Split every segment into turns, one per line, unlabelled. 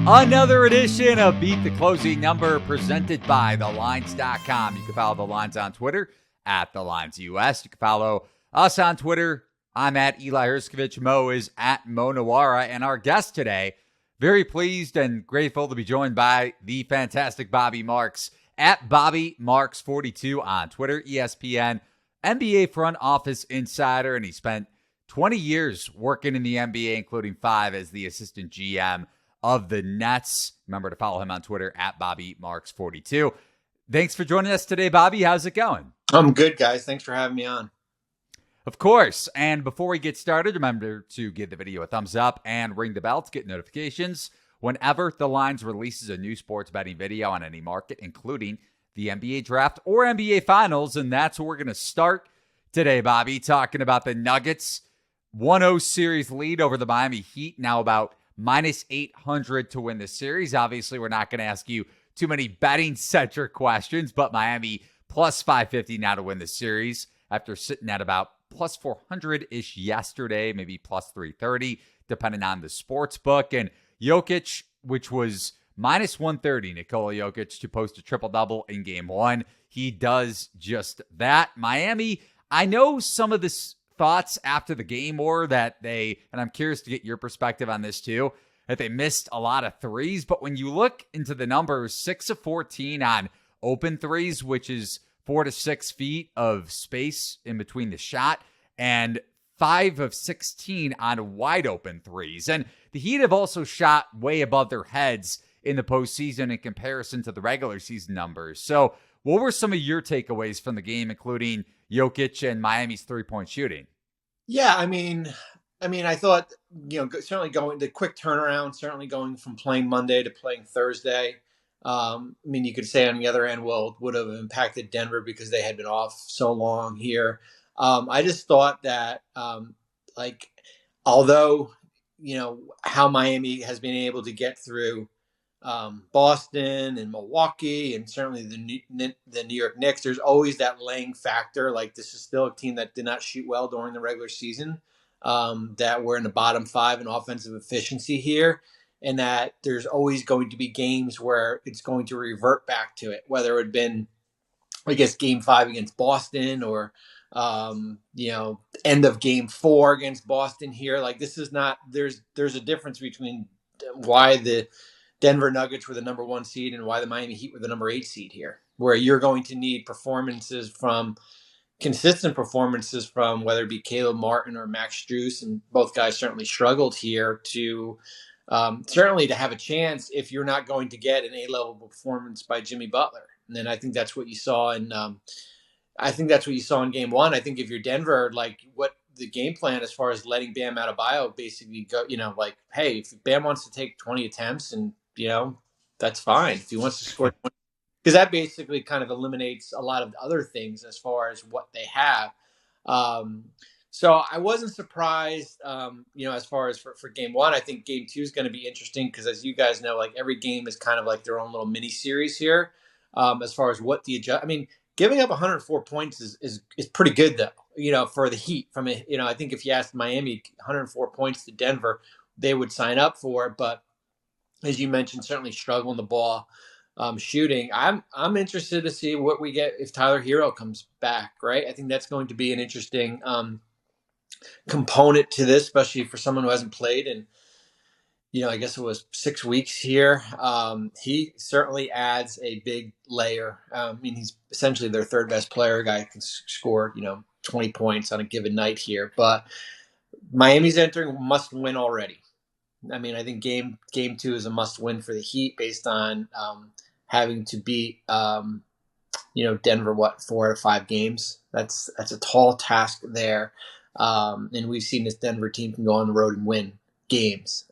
Another edition of Beat the Closing Number presented by TheLines.com. You can follow The Lines on Twitter at TheLinesUS. You can follow us on Twitter. I'm at Eli Hershkovich. Mo is at Mo Nuwwarah. And our guest today, very pleased and grateful to be joined by the fantastic Bobby Marks at Bobby Marks42 on Twitter, ESPN, NBA front office insider. And he spent 20 years working in the NBA, including 5 as the assistant GM of the Nets. Remember to follow him on Twitter at Bobby Marks42. Thanks for joining us today, Bobby. How's it going?
I'm good, guys. Thanks for having me on.
Of course. And before we get started, remember to give the video a thumbs up and ring the bell to get notifications whenever The Lines releases a new sports betting video on any market, including the NBA draft or NBA finals. And that's where we're going to start today, Bobby, talking about the Nuggets 1-0 series lead over the Miami Heat, now about minus 800 to win the series. Obviously, we're not going to ask you too many betting-centric questions, but Miami plus 550 now to win the series after sitting at about plus 400-ish yesterday, maybe plus 330, depending on the sports book. And Jokic, which was minus 130, Nikola Jokic, to post a triple-double in Game 1. He does just that. Miami, I know some of this thoughts after the game were that they, and I'm curious to get your perspective on this too, that they missed a lot of threes. But when you look into the numbers, 6 of 14 on open threes, which is 4 to 6 feet of space in between the shot, and 5 of 16 on wide open threes. And the Heat have also shot way above their heads in the postseason in comparison to the regular season numbers. So what were some of your takeaways from the game, including Jokic and Miami's three-point shooting?
Yeah, I mean, I thought, certainly going the quick turnaround, certainly going from playing Monday to playing Thursday. You could say on the other end, well, it would have impacted Denver because they had been off so long here. I just thought that, although, how Miami has been able to get through Boston and Milwaukee and certainly the New York Knicks, there's always that laying factor. Like, this is still a team that did not shoot well during the regular season, that we're in the bottom 5 in offensive efficiency here, and that there's always going to be games where it's going to revert back to it, whether it had been, I guess, Game 5 against Boston or end of Game 4 against Boston here. Like, this is not, there's a difference between why the Denver Nuggets were the number 1 seed and why the Miami Heat were the number 8 seed here, where you're going to need consistent performances from whether it be Caleb Martin or Max Strus, and both guys certainly struggled here to certainly to have a chance if you're not going to get an A-level performance by Jimmy Butler. And then I think that's what you saw in Game 1. I think if you're Denver, like, what the game plan as far as letting Bam Adebayo basically go, hey, if Bam wants to take 20 attempts and, that's fine. If he wants to score 20, because that basically kind of eliminates a lot of other things as far as what they have. So I wasn't surprised, as far as for Game 1. I think Game 2 is going to be interesting because, as you guys know, like, every game is kind of like their own little mini series here, as far as what the adjust. Giving up 104 points is pretty good, though, for the Heat. I think if you asked Miami 104 points to Denver, they would sign up for it. But as you mentioned, certainly struggling the ball shooting. I'm interested to see what we get if Tyler Hero comes back, right? I think that's going to be an interesting component to this, especially for someone who hasn't played in, I guess it was 6 weeks here. He certainly adds a big layer. He's essentially their third best player. Guy can score, 20 points on a given night here. But Miami's entering must win already. I think game 2 is a must win for the Heat based on having to beat, Denver, 4 out of 5 games. That's a tall task there. And we've seen this Denver team can go on the road and win games.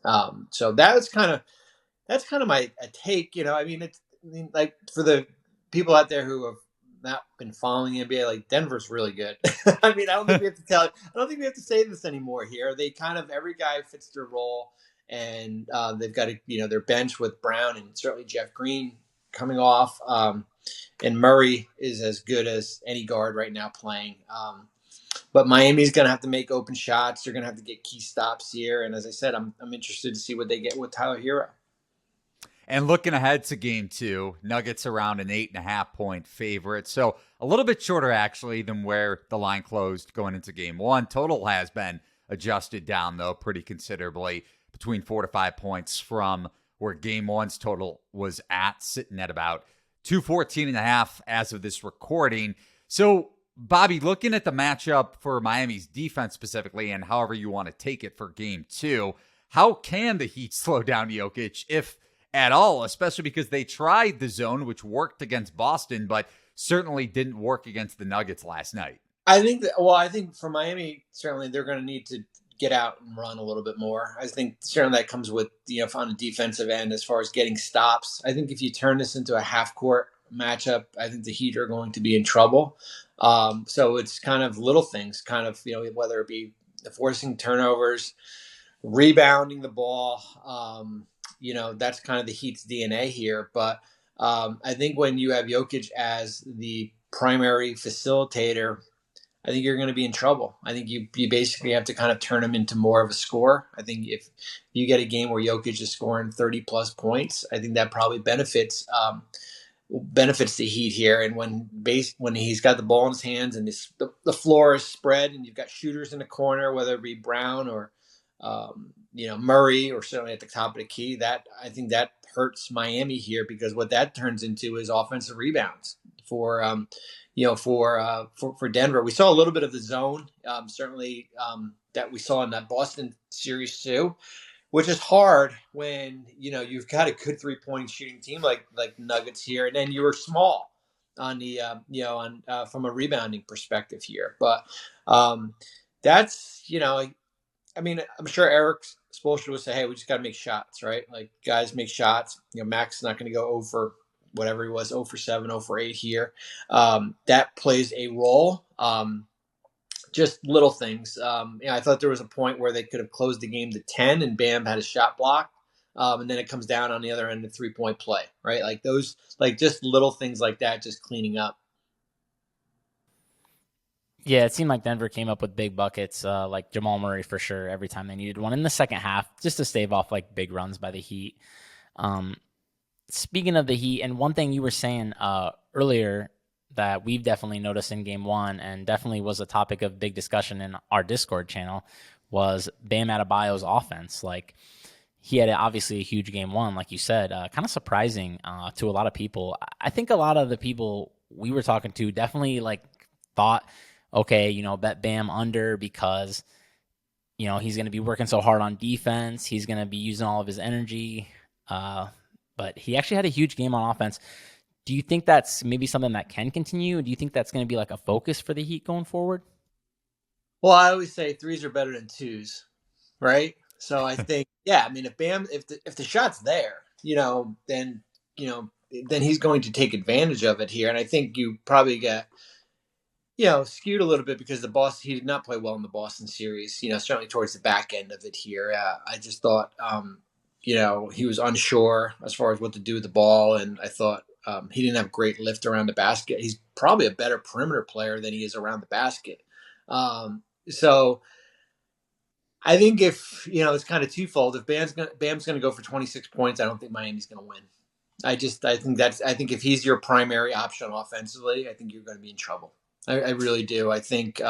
So that's kind of my take. Like, for the people out there who have not been following the NBA, like, Denver's really good. I don't think we have to say this anymore here. They kind of, every guy fits their role, and they've got their bench with Brown and certainly Jeff Green coming off, and Murray is as good as any guard right now playing. But Miami's going to have to make open shots. They're going to have to get key stops here. And as I said, I'm interested to see what they get with Tyler Hero.
And looking ahead to game 2, Nuggets around an 8.5-point favorite. So a little bit shorter, actually, than where the line closed going into game 1. Total has been adjusted down, though, pretty considerably, between 4 to 5 points from where game 1's total was at, sitting at about 214.5 as of this recording. So, Bobby, looking at the matchup for Miami's defense specifically, and however you want to take it for game 2, how can the Heat slow down Jokic, if at all, especially because they tried the zone, which worked against Boston, but certainly didn't work against the Nuggets last night?
I think for Miami, certainly they're going to need to get out and run a little bit more. I think certainly that comes with, on the defensive end as far as getting stops. I think if you turn this into a half-court matchup, I think the Heat are going to be in trouble. So it's kind of little things, whether it be forcing turnovers, rebounding the ball. That's kind of the Heat's DNA here. But I think when you have Jokic as the primary facilitator, I think you're going to be in trouble. I think you basically have to kind of turn him into more of a scorer. I think if you get a game where Jokic is scoring 30-plus points, I think that probably benefits the Heat here. And when he's got the ball in his hands and the floor is spread and you've got shooters in the corner, whether it be Brown or Murray, or certainly at the top of the key, that I think that hurts Miami here, because what that turns into is offensive rebounds for Denver. We saw a little bit of the zone, certainly that we saw in that Boston series too, which is hard when you've got a good 3-point shooting team like Nuggets here, and then you were small on the from a rebounding perspective here. But that's I'm sure Eric Spoelstra would say, hey, we just got to make shots, right? Like, guys make shots. Mac's not going to go over whatever he was, 0 for 7, 0 for 8 here. That plays a role. Just little things. I thought there was a point where they could have closed the game to 10 and Bam had a shot block. And then it comes down on the other end of 3-point play, right? Like those, just little things like that, just cleaning up.
Yeah, it seemed like Denver came up with big buckets, like Jamal Murray for sure, every time they needed one in the second half, just to stave off big runs by the Heat. Speaking of the Heat, and one thing you were saying earlier that we've definitely noticed in game 1, and definitely was a topic of big discussion in our Discord channel, was Bam Adebayo's offense. He had obviously a huge game 1, like you said, kind of surprising to a lot of people. I think a lot of the people we were talking to definitely thought, okay, bet Bam under because, he's going to be working so hard on defense. He's going to be using all of his energy. But he actually had a huge game on offense. Do you think that's maybe something that can continue? Do you think that's going to be a focus for the Heat going forward?
Well, I always say threes are better than twos, right? So I think, if Bam, if the shot's there, then he's going to take advantage of it here. And I think you probably get, skewed a little bit because he did not play well in the Boston series, certainly towards the back end of it here. I just thought, he was unsure as far as what to do with the ball. And I thought he didn't have great lift around the basket. He's probably a better perimeter player than he is around the basket. So I think if, it's kind of twofold. If Bam's going to go for 26 points, I don't think Miami's going to win. I think if he's your primary option offensively, I think you're going to be in trouble. I really do. I think,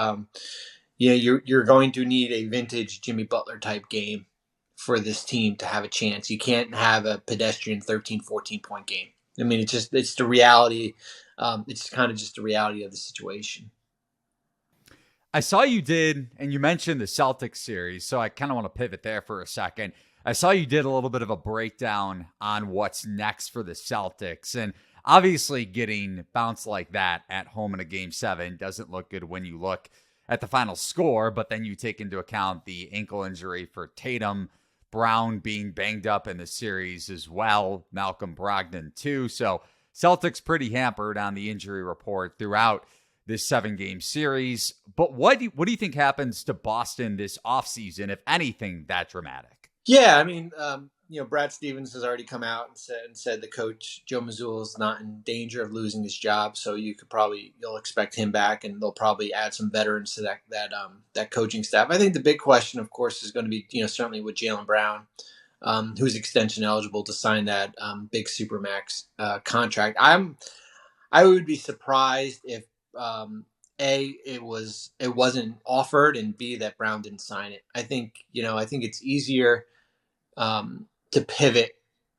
you're going to need a vintage Jimmy Butler type game for this team to have a chance. You can't have a pedestrian 13, 14-point game. I mean, it's the reality. It's kind of just the reality of the situation.
I saw you did, and you mentioned the Celtics series, so I kind of want to pivot there for a second. I saw you did a little bit of a breakdown on what's next for the Celtics, and obviously getting bounced like that at home in a Game 7 doesn't look good when you look at the final score, but then you take into account the ankle injury for Tatum, Brown being banged up in the series as well, Malcolm Brogdon too. So Celtics pretty hampered on the injury report throughout this 7-game series. But what do you think happens to Boston this offseason, if anything, that dramatic?
Yeah, I mean, Brad Stevens has already come out and said the coach, Joe Mazzulla, is not in danger of losing his job. So you'll expect him back, and they'll probably add some veterans to that coaching staff. I think the big question, of course, is going to be, certainly with Jaylen Brown. who's extension eligible to sign that big supermax contract. I would be surprised if A, it wasn't offered, and B, that Brown didn't sign it. I think it's easier to pivot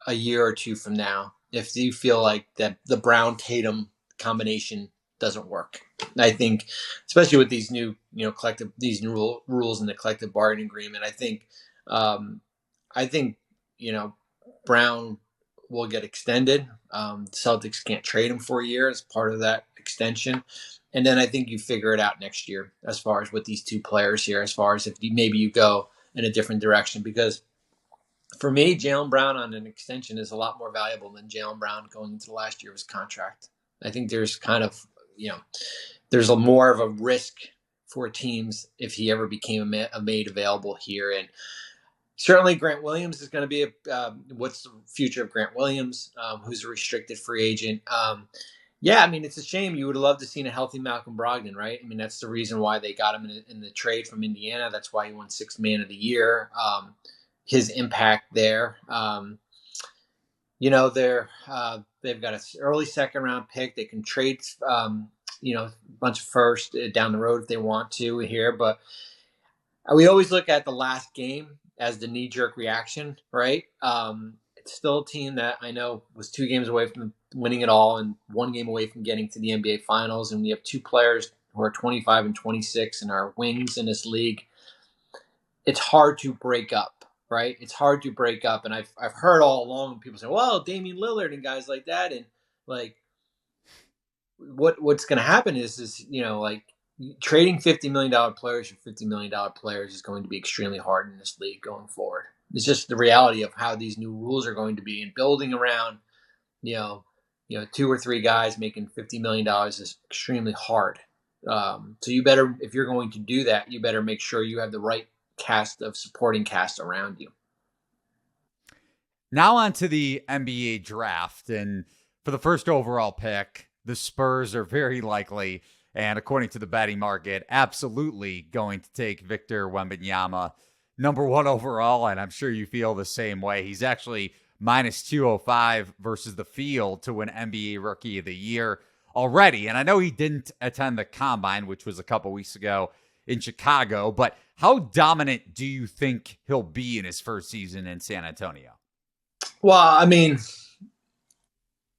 a year or two from now if you feel like that the Brown Tatum combination doesn't work. I think, especially with these new rules in the collective bargaining agreement, I think Brown will get extended. Celtics can't trade him for a year as part of that extension. And then I think you figure it out next year as far as with these two players here, as far as if maybe you go in a different direction. Because for me, Jaylen Brown on an extension is a lot more valuable than Jaylen Brown going into the last year of his contract. I think there's kind of, there's a more of a risk for teams if he ever became a made available here. And certainly Grant Williams is going to be what's the future of Grant Williams, who's a restricted free agent. Yeah, I mean, it's a shame. You would have loved to seen a healthy Malcolm Brogdon, right? I mean, that's the reason why they got him in the trade from Indiana. That's why he won Sixth Man of the Year. His impact there. They've got an early second round pick. They can trade, a bunch of first down the road if they want to here. But we always look at the last game as the knee-jerk reaction, right? It's still a team that I know was 2 games away from winning it all and 1 game away from getting to the NBA Finals. And we have 2 players who are 25 and 26 and are wings in this league. It's hard to break up, right? It's hard to break up. And I've heard all along people say, well, Damian Lillard and guys like that. And like, what's going to happen is trading $50 million players for $50 million players is going to be extremely hard in this league going forward. It's just the reality of how these new rules are going to be, and building around, 2 or 3 guys making $50 million is extremely hard. So you better, if you're going to do that, you better make sure you have the right supporting cast around you.
Now on to the NBA draft. And for the first overall pick, the Spurs are very likely, and according to the betting market, absolutely going to take Victor Wembanyama, number 1 overall. And I'm sure you feel the same way. He's actually minus 205 versus the field to win NBA Rookie of the Year already. And I know he didn't attend the Combine, which was a couple weeks ago in Chicago, but how dominant do you think he'll be in his first season in San Antonio?
Well, I mean,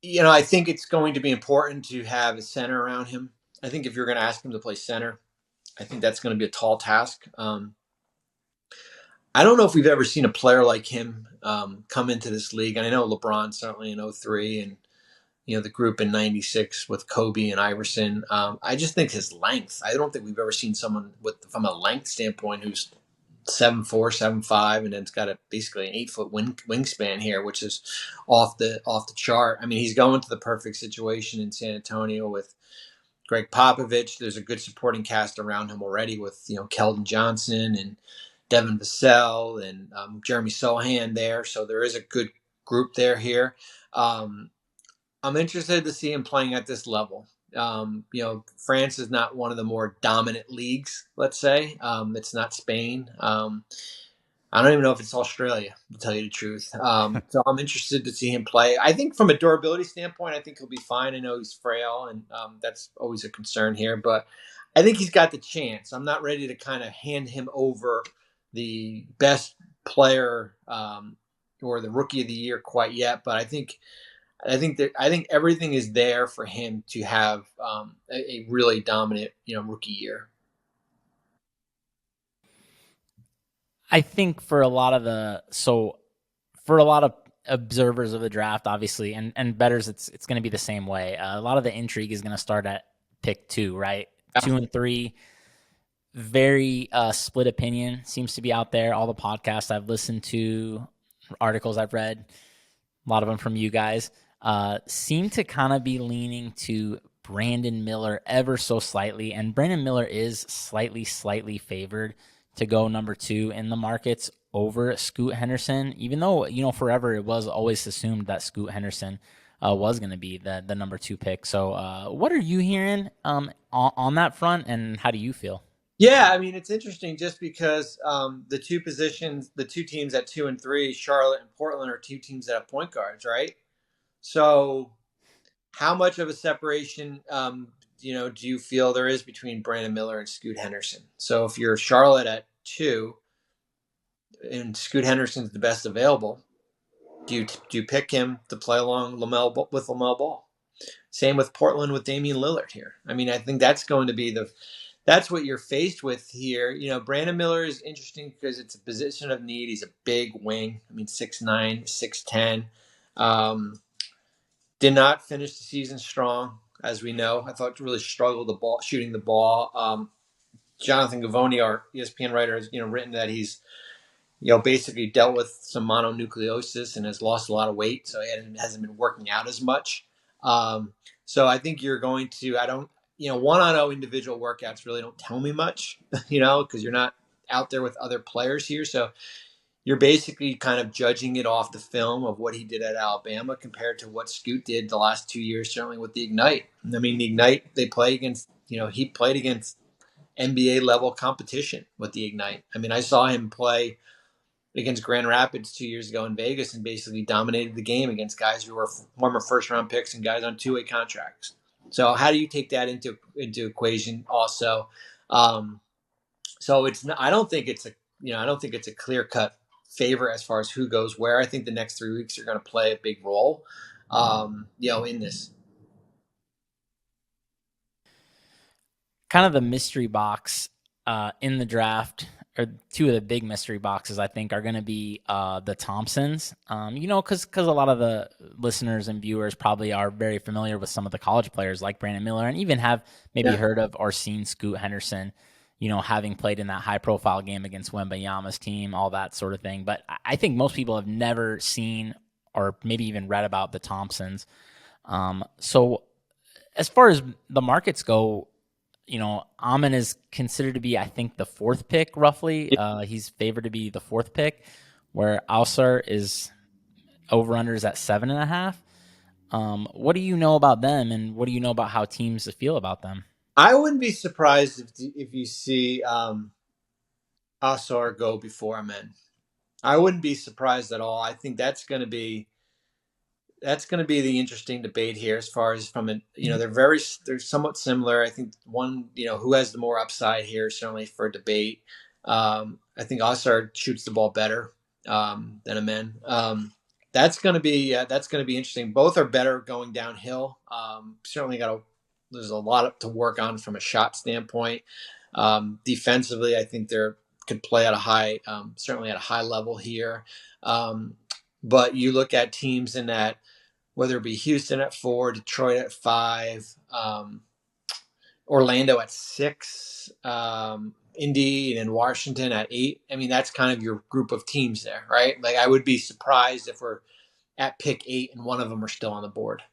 I think it's going to be important to have a center around him. I think if you're going to ask him to play center, I think that's going to be a tall task. I don't know if we've ever seen a player like him come into this league. And I know LeBron certainly in 2003 and, the group in 96 with Kobe and Iverson. I just think his length, I don't think we've ever seen someone from a length standpoint who's 7'4", 7'5", and then it's got basically an 8-foot wingspan here, which is off the chart. I mean, he's going to the perfect situation in San Antonio with Greg Popovich. There's a good supporting cast around him already with, Keldon Johnson and Devin Vassell and Jeremy Sohan there. So there is a good group there here. I'm interested to see him playing at this level. France is not one of the more dominant leagues, let's say. It's not Spain. I don't even know if it's Australia, to tell you the truth. So I'm interested to see him play. I think from a durability standpoint, I think he'll be fine. I know he's frail, and that's always a concern here. But I think he's got the chance. I'm not ready to kind of hand him over the best player or the Rookie of the Year quite yet. But I think everything is there for him to have a really dominant, rookie year.
I think for a lot of observers of the draft, obviously, and bettors, it's going to be the same way. A lot of the intrigue is going to start at pick 2, right? 2 and 3. Very split opinion seems to be out there. All the podcasts I've listened to, articles I've read, a lot of them from you guys, seem to kind of be leaning to Brandon Miller ever so slightly. And Brandon Miller is slightly favored to go number 2 in the markets over Scoot Henderson, even though, forever it was always assumed that Scoot Henderson was going to be the number 2 pick. So what are you hearing on that front, and how do you feel?
Yeah, I mean it's interesting just because the two teams at 2 and 3, Charlotte and Portland, are two teams that have point guards, right? So, how much of a separation, do you feel there is between Brandon Miller and Scoot Henderson? So, if you're Charlotte at 2 and Scoot Henderson's the best available, do you pick him to play along with Lamelo Ball? Same with Portland with Damian Lillard here. I mean, I think that's going to be that's what you're faced with here. Brandon Miller is interesting because it's a position of need. He's a big wing. I mean, 6'9", 6'10". Did not finish the season strong, as we know. I thought really struggled shooting the ball. Jonathan Gavoni, our ESPN writer, has written that he's basically dealt with some mononucleosis and has lost a lot of weight, so he hasn't been working out as much. So I think you're going to, I don't, 1-on-0 individual workouts really don't tell me much, because you're not out there with other players here. So you're basically kind of judging it off the film of what he did at Alabama compared to what Scoot did the last 2 years, certainly with the Ignite. I mean, the Ignite, they play against, he played against NBA level competition with the Ignite. I mean, I saw him play against Grand Rapids 2 years ago in Vegas and basically dominated the game against guys who were former first-round picks and guys on two-way contracts. So how do you take that into equation also? So it's not, I don't think it's a clear-cut favor as far as who goes where. I think the next 3 weeks are going to play a big role, in this.
Kind of the mystery box in the draft, or two of the big mystery boxes, I think, are going to be the Thompsons. Because a lot of the listeners and viewers probably are very familiar with some of the college players like Brandon Miller, and even have maybe heard of or seen Scoot Henderson, having played in that high-profile game against Wembanyama's team, all that sort of thing. But I think most people have never seen or maybe even read about the Thompsons. So as far as the markets go, Amon is considered to be, I think, the fourth pick, roughly. He's favored to be the fourth pick, where Alsar is over-unders at 7.5. What do you know about them, and what do you know about how teams feel about them?
I wouldn't be surprised if you see Alsar go before Amen. I wouldn't be surprised at all. I think that's going to be the interesting debate here, as far as they're somewhat similar. I think one, who has the more upside here, certainly for debate. I think Alsar shoots the ball better than Amen. That's going to be interesting. Both are better going downhill. Certainly there's a lot to work on from a shot standpoint. Defensively, I think could play at certainly at a high level here. But you look at teams in that, whether it be Houston at 4, Detroit at 5, Orlando at 6, Indy and Washington at 8. I mean, that's kind of your group of teams there, right? Like, I would be surprised if we're at pick 8 and one of them are still on the board.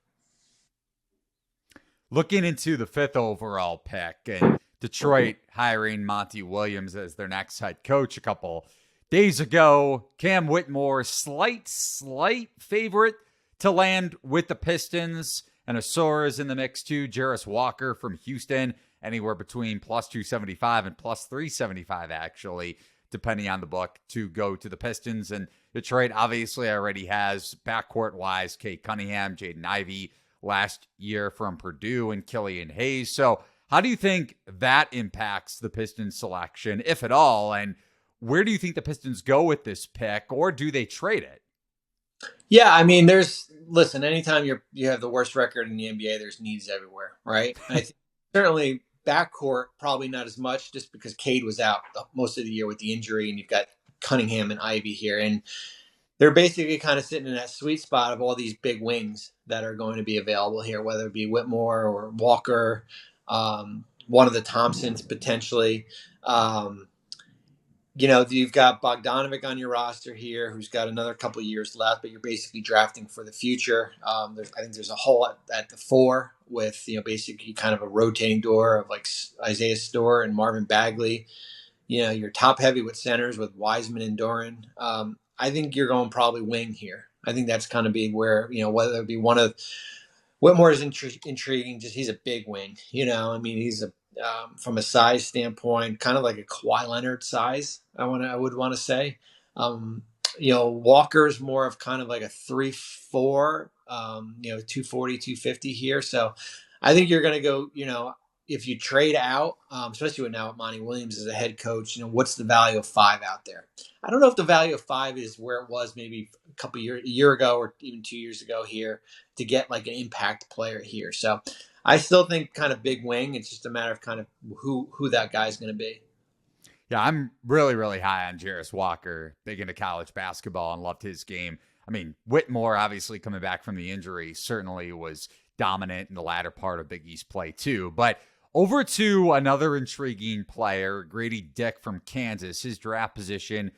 Looking into the 5th overall pick, and Detroit hiring Monty Williams as their next head coach a couple days ago. Cam Whitmore, slight favorite to land with the Pistons, and Asora's in the mix too. Jarris Walker from Houston, anywhere between plus 275 and plus 375, actually, depending on the book, to go to the Pistons. And Detroit obviously already has, backcourt-wise, Kate Cunningham, Jaden Ivey last year from Purdue, and Killian Hayes. So how do you think that impacts the Pistons selection, if at all? And where do you think the Pistons go with this pick, or do they trade it?
Yeah, I mean, anytime you have the worst record in the NBA, there's needs everywhere, right? And I think certainly backcourt, probably not as much, just because Cade was out most of the year with the injury, and you've got Cunningham and Ivy here. And they're basically kind of sitting in that sweet spot of all these big wings that are going to be available here, whether it be Whitmore or Walker, one of the Thompsons potentially. You've got Bogdanovic on your roster here, who's got another couple of years left, but you're basically drafting for the future. I think there's a hole at the 4 with, basically kind of a rotating door of like Isaiah Storr and Marvin Bagley. You're top heavy with centers with Wiseman and Doran. I think you're going probably wing here. I think that's kind of be where, whether it be one of Whitmore is intriguing. Just he's a big wing. I mean, he's from a size standpoint, kind of like a Kawhi Leonard size. I would want to say. Walker's more of kind of like a 3'4", 240, 250 here. So I think you're going to go, if you trade out, especially now with Monty Williams as a head coach, what's the value of 5 out there? I don't know if the value of 5 is where it was maybe a year ago or even 2 years ago here to get like an impact player here. So I still think kind of big wing. It's just a matter of kind of who that guy's going to be.
Yeah, I'm really, really high on Jarris Walker, big into college basketball and loved his game. I mean, Whitmore, obviously coming back from the injury, certainly was dominant in the latter part of Big East play too. But over to another intriguing player, Gradey Dick from Kansas. His draft position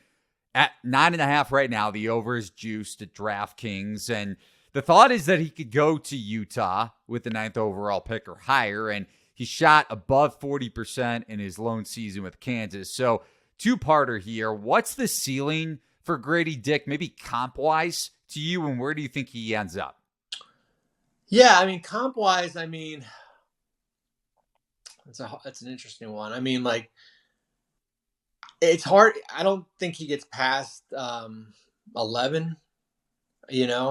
at 9.5 right now. The over is juiced at DraftKings. And the thought is that he could go to Utah with the 9th overall pick or higher. And he shot above 40% in his lone season with Kansas. So two-parter here. What's the ceiling for Gradey Dick, maybe comp-wise to you, and where do you think he ends up?
Yeah, I mean, comp-wise, I mean, that's an interesting one. I mean, like, it's hard. I don't think he gets past 11,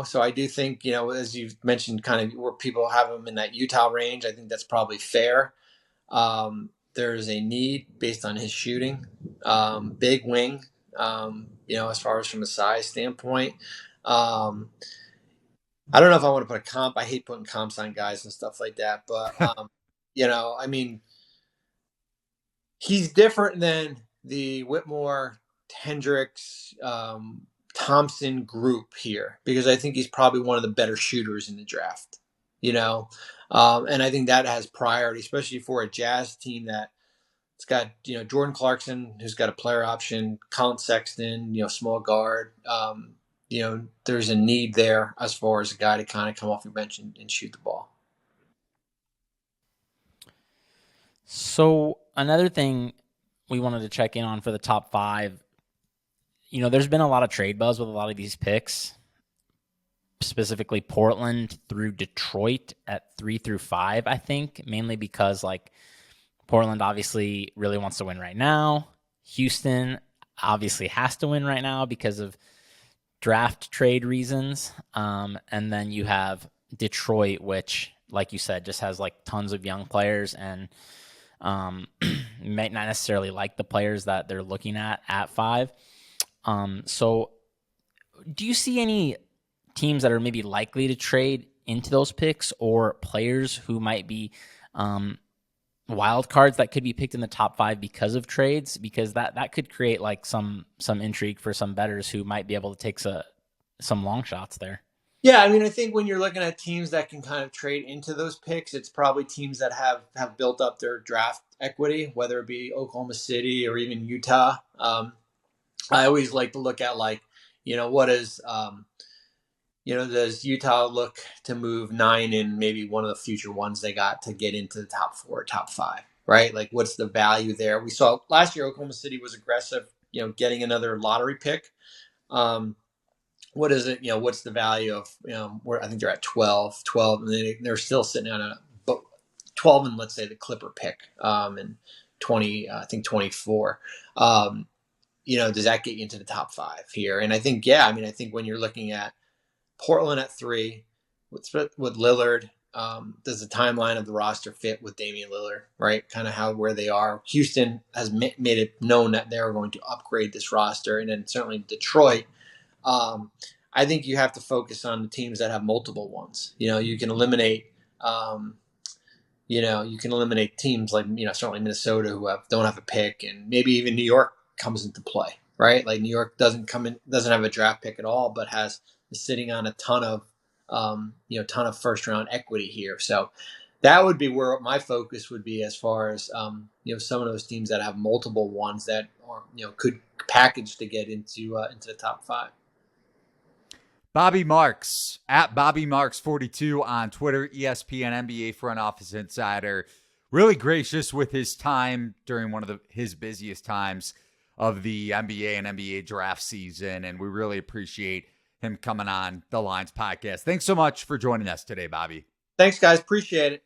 So I do think, as you've mentioned, kind of where people have him in that Utah range, I think that's probably fair. There's a need based on his shooting. Big wing, as far as from a size standpoint. I don't know if I want to put a comp. I hate putting comps on guys and stuff like that. But, I mean, he's different than the Whitmore, Hendricks, Thompson group here, because I think he's probably one of the better shooters in the draft, and I think that has priority, especially for a Jazz team that it's got, Jordan Clarkson, who's got a player option, Colin Sexton, small guard. There's a need there as far as a guy to kind of come off your bench and shoot the ball.
So another thing we wanted to check in on for the top 5, there's been a lot of trade buzz with a lot of these picks, specifically Portland through Detroit at 3 through 5, I think, mainly because like Portland obviously really wants to win right now. Houston obviously has to win right now because of draft trade reasons. And then you have Detroit, which, like you said, just has like tons of young players and might not necessarily like the players that they're looking at 5. So do you see any teams that are maybe likely to trade into those picks, or players who might be wild cards that could be picked in the top 5 because of trades? Because that could create like some intrigue for some bettors who might be able to take some long shots there.
Yeah, I mean, I think when you're looking at teams that can kind of trade into those picks, it's probably teams that have built up their draft equity, whether it be Oklahoma City or even Utah. I always like to look at like, what is, does Utah look to move 9 and maybe one of the future ones they got to get into the top 4, top 5, right? Like, what's the value there? We saw last year Oklahoma City was aggressive, getting another lottery pick. What is it? What's the value of, where I think they're at 12, and they're still sitting on a 12 and let's say the Clipper pick, and 24. Does that get you into the top 5 here? And I think, I think when you're looking at Portland at 3 with Lillard, does the timeline of the roster fit with Damian Lillard, right? Kind of where they are. Houston has made it known that they're going to upgrade this roster. And then certainly Detroit, I think you have to focus on the teams that have multiple ones. You can eliminate, teams like, certainly Minnesota who don't have a pick, and maybe even New York comes into play, right? Like New York doesn't have a draft pick at all, but is sitting on a ton of first round equity here. So that would be where my focus would be, as far as, some of those teams that have multiple ones that are, could package to get into the top 5.
Bobby Marks at Bobby Marks 42 on Twitter, ESPN NBA front office insider. Really gracious with his time during one of his busiest times of the NBA and NBA draft season, and we really appreciate him coming on the Lines podcast. Thanks so much for joining us today, Bobby.
Thanks, guys. Appreciate it.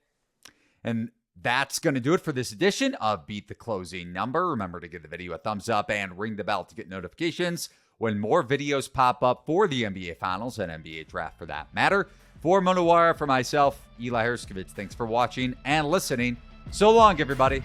And that's going to do it for this edition of Beat the Closing Number. Remember to give the video a thumbs up and ring the bell to get notifications when more videos pop up for the NBA Finals and NBA Draft for that matter. For Nuwwarah, for myself, Eli Hershkovich, thanks for watching and listening. So long, everybody.